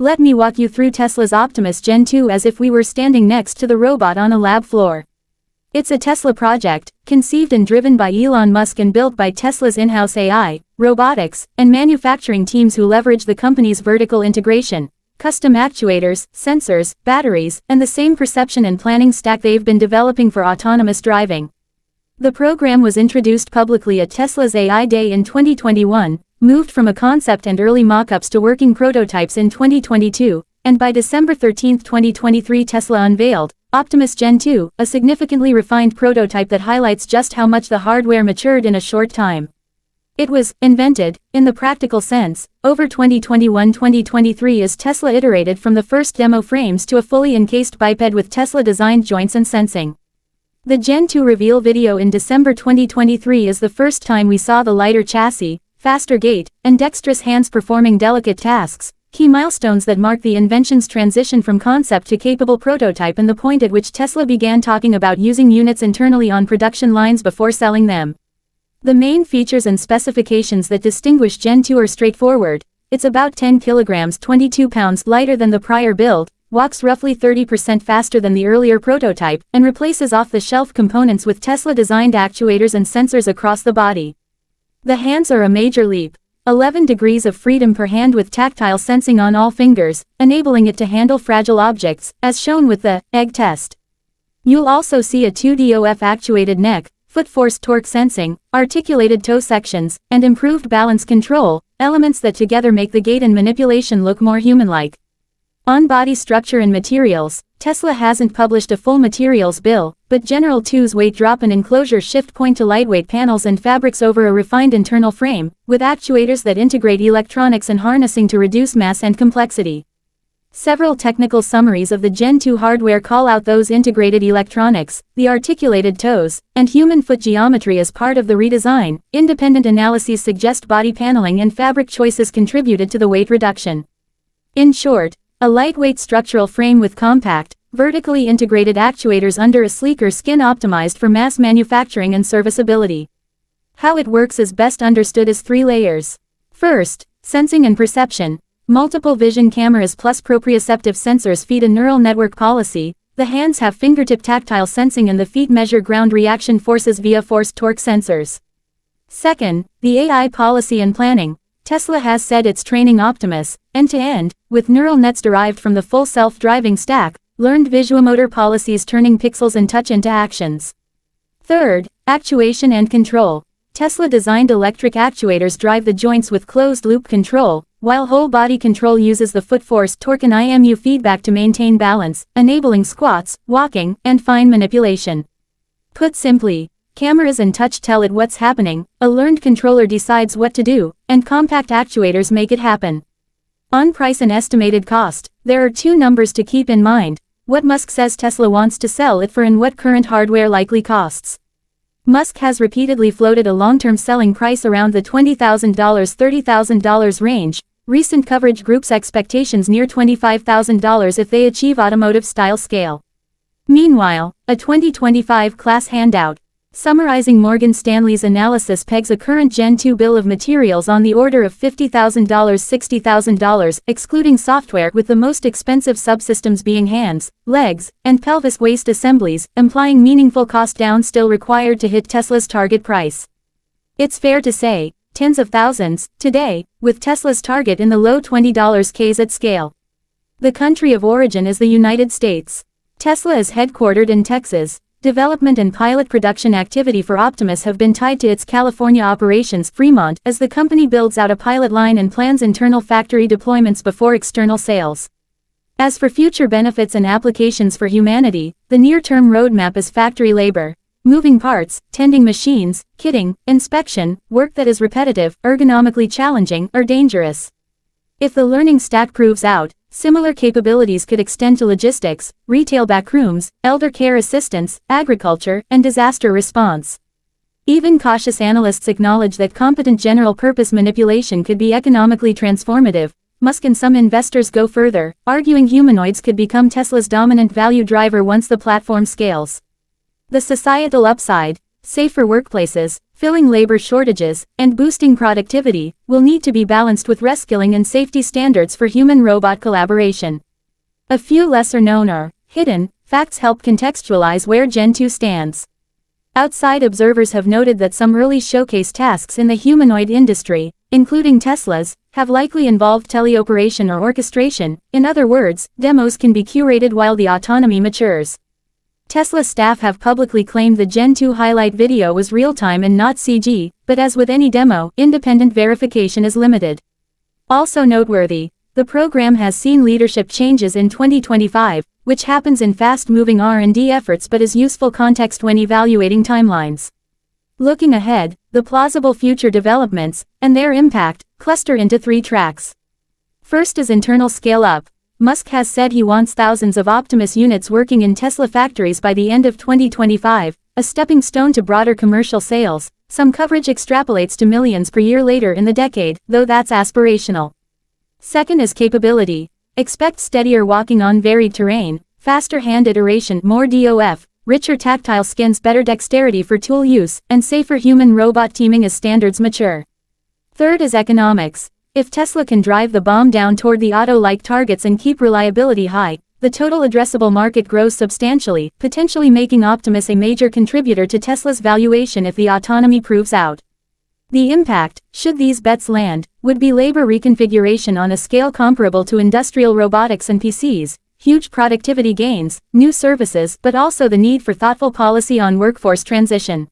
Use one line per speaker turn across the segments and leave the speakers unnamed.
Let me walk you through Tesla's Optimus Gen 2 as if we were standing next to the robot on a lab floor. It's a Tesla project, conceived and driven by Elon Musk and built by Tesla's in-house AI, robotics, and manufacturing teams who leverage the company's vertical integration, custom actuators, sensors, batteries, and the same perception and planning stack they've been developing for autonomous driving. The program was introduced publicly at Tesla's AI Day in 2021, moved from a concept and early mock-ups to working prototypes in 2022, and by December 13, 2023 Tesla unveiled Optimus Gen 2, a significantly refined prototype that highlights just how much the hardware matured in a short time. It was invented, in the practical sense, over 2021-2023 as Tesla iterated from the first demo frames to a fully encased biped with Tesla-designed joints and sensing. The Gen 2 reveal video in December 2023 is the first time we saw the lighter chassis, faster gait, and dexterous hands performing delicate tasks, key milestones that mark the invention's transition from concept to capable prototype and the point at which Tesla began talking about using units internally on production lines before selling them. The main features and specifications that distinguish Gen 2 are straightforward. It's about 10 kilograms 22 pounds lighter than the prior build, walks roughly 30% faster than the earlier prototype, and replaces off-the-shelf components with Tesla-designed actuators and sensors across the body. The hands are a major leap. 11 degrees of freedom per hand with tactile sensing on all fingers, enabling it to handle fragile objects, as shown with the egg test. You'll also see a 2DOF actuated neck, foot force torque sensing, articulated toe sections, and improved balance control, elements that together make the gait and manipulation look more human-like. On body structure and materials, Tesla hasn't published a full materials bill, but General 2's weight drop and enclosure shift point to lightweight panels and fabrics over a refined internal frame, with actuators that integrate electronics and harnessing to reduce mass and complexity. Several technical summaries of the Gen 2 hardware call out those integrated electronics, the articulated toes, and human foot geometry as part of the redesign. Independent analyses suggest body paneling and fabric choices contributed to the weight reduction. In short, a lightweight structural frame with compact, vertically integrated actuators under a sleeker skin optimized for mass manufacturing and serviceability. How it works is best understood as 3 layers. First, sensing and perception. Multiple vision cameras plus proprioceptive sensors feed a neural network policy. The hands have fingertip tactile sensing and the feet measure ground reaction forces via force torque sensors. Second, the AI policy and planning. Tesla has said it's training Optimus, end-to-end, with neural nets derived from the full self-driving stack, learned visuomotor policies turning pixels and touch into actions. Third, actuation and control. Tesla-designed electric actuators drive the joints with closed-loop control, while whole-body control uses the foot force torque and IMU feedback to maintain balance, enabling squats, walking, and fine manipulation. Put simply, cameras and touch tell it what's happening, a learned controller decides what to do, and compact actuators make it happen. On price and estimated cost, there are 2 numbers to keep in mind: what Musk says Tesla wants to sell it for and what current hardware likely costs. Musk has repeatedly floated a long-term selling price around the $20,000–$30,000 range, recent coverage groups expectations near $25,000 if they achieve automotive-style scale. Meanwhile, a 2025 class handout, summarizing Morgan Stanley's analysis, pegs a current Gen 2 bill of materials on the order of $50,000–$60,000, excluding software, with the most expensive subsystems being hands, legs, and pelvis waist assemblies, implying meaningful cost down still required to hit Tesla's target price. It's fair to say, tens of thousands, today, with Tesla's target in the low $20Ks at scale. The country of origin is the United States. Tesla is headquartered in Texas. Development and pilot production activity for Optimus have been tied to its California operations, Fremont, as the company builds out a pilot line and plans internal factory deployments before external sales. As for future benefits and applications for humanity, the near-term roadmap is factory labor, moving parts, tending machines, kitting, inspection, work that is repetitive, ergonomically challenging, or dangerous. If the learning stack proves out, similar capabilities could extend to logistics, retail backrooms, elder care assistance, agriculture, and disaster response. Even cautious analysts acknowledge that competent general-purpose manipulation could be economically transformative. Musk and some investors go further, arguing humanoids could become Tesla's dominant value driver once the platform scales. The societal upside: safer workplaces, filling labor shortages, and boosting productivity, will need to be balanced with reskilling and safety standards for human-robot collaboration. A few lesser-known or hidden facts help contextualize where Gen 2 stands. Outside observers have noted that some early showcase tasks in the humanoid industry, including Tesla's, have likely involved teleoperation or orchestration. In other words, demos can be curated while the autonomy matures. Tesla staff have publicly claimed the Gen 2 highlight video was real-time and not CG, but as with any demo, independent verification is limited. Also noteworthy, the program has seen leadership changes in 2025, which happens in fast-moving R&D efforts but is useful context when evaluating timelines. Looking ahead, the plausible future developments, and their impact, cluster into 3 tracks. First is internal scale-up. Musk has said he wants thousands of Optimus units working in Tesla factories by the end of 2025, a stepping stone to broader commercial sales. Some coverage extrapolates to millions per year later in the decade, though that's aspirational. Second is capability. Expect steadier walking on varied terrain, faster hand iteration, more DOF, richer tactile skins, better dexterity for tool use, and safer human-robot teaming as standards mature. Third is economics. If Tesla can drive the bomb down toward the auto-like targets and keep reliability high, the total addressable market grows substantially, potentially making Optimus a major contributor to Tesla's valuation if the autonomy proves out. The impact, should these bets land, would be labor reconfiguration on a scale comparable to industrial robotics and PCs, huge productivity gains, new services, but also the need for thoughtful policy on workforce transition.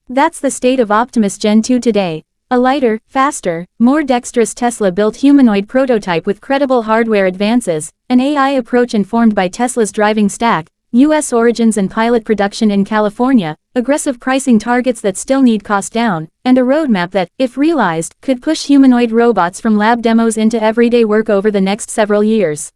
That's the state of Optimus Gen 2 today. A lighter, faster, more dexterous Tesla-built humanoid prototype with credible hardware advances, an AI approach informed by Tesla's driving stack, U.S. origins and pilot production in California, aggressive pricing targets that still need cost down, and a roadmap that, if realized, could push humanoid robots from lab demos into everyday work over the next several years.